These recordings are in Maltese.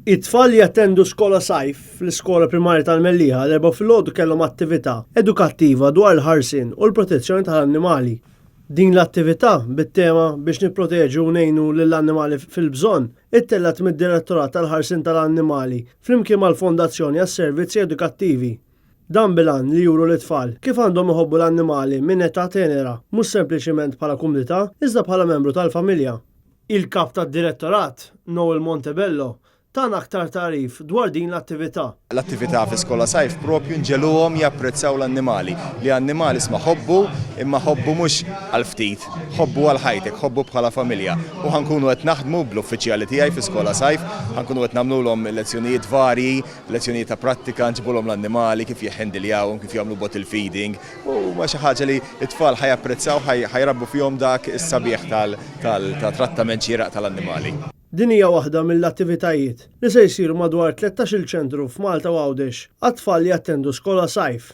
It-tfal jattendu SkolaSajf fl-Iskola Primarja tal-Mellieħa l-Erbgħa filgħodu kellhom attività edukattiva dwar il-ħarsien u l-protezzjoni tal-annimali. Din l-attività bit-tema biex nipproteġu u ngħinu lill-annimali fil-bżonn ittellet mid-Direttorat tal-ħarsien tal-annimali flimkien mal-Fondazzjoni għas-Servizzi Edukattivi. Dan bilan li juru l-tfal kif għandhom iħobbu l-annimali minn età tenera, mhux sempliċiment bħala kumdità, iżda bħala membru tal-familja. Il-kap tad-Direttorat, Noel Montebello, tana aktar tarif dwar din l-attività. L-attività fi SkolaSajf propju nġeluhom japprezzaw l-annimali. Li annimali isma' ħobbu, imma ħobbu mhux għal ftit, ħobbu għal ħajtek, ħobbu bħala familja. U ħankunu qed naħdmu bl-uffiċjali tiegħi fi SkolaSajf, ħankunu qed nagħmluhom lezzjonijiet varji, lezzjonijiet ta' prattika, nġibulhom l-annimali kif jieħendilhom, kif jagħmlu bottle feeding. U ma xi ħaġa li t-tfal ħajapprezzaw, ħajrabbu fihom dak is-sabiħ tal-trattament xieraq tal-annimali. Din hija waħda mill-attivitajiet li se jsiru madwar 13-il ċentru f'Malta u Għawdex għat-tfal li jattendu SkolaSajf.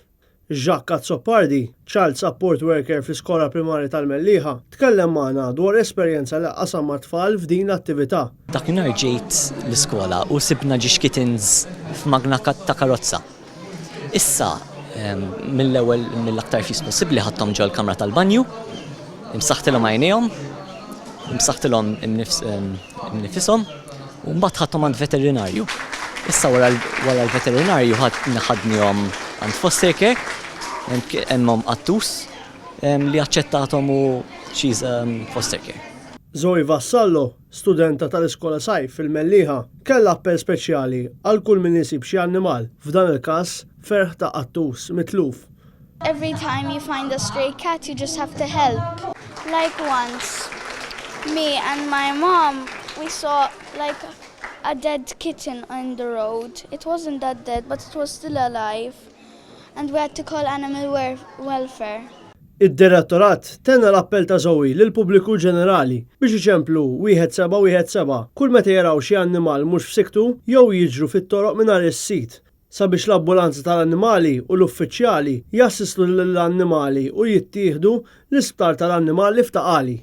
Jacques Zoppardi, Child Support Worker fl-Iskola Primarja tal-Mellieħa, tkellem magħna dwar esperjenza li qasam ma' tfal f'din l-attività. Dakinhar ġejt l-iskola u sibna ġiex kittens f'magna ta' karozza. Issa mill-ewwel mill-aktar fis possibbli ħadthom ġol kamra tal-banju, imsaħħtilhom għajnejhom, imsaħħtilhom nifisom u mbagħad ħadthom għand veterinarju. Issa wara l-veterinarju ħadnihom għand foster care, hemmhom qattus li aċċettathom u she's foster care. Zoe Vassallo, studenta tal-SkolaSajf fil-Mellieħa, kellha appell speċjali għal kull min isib xi annimal, f'dan il-każ ferħ ta' qattus mitluf. Every time you find a stray cat, you just have to help. Like once, me and my mom, we saw like a dead kitten on the road. It wasn't that dead, but it was still alive. And we had to call animal welfare. Id-Direttorat tenna l-appell ta' Zoe lill-pubbliku ġenerali biex iċemplu 1717 kull meta jaraw xi annimal mhux f'siktu jew jiġru fit-toroq mingħajr is-sit sabiex l-ambulanza tal-annimali u l-uffiċjali jassistu lill-annimali u jittieħdu l-isptar tal-annimali f'Taqali.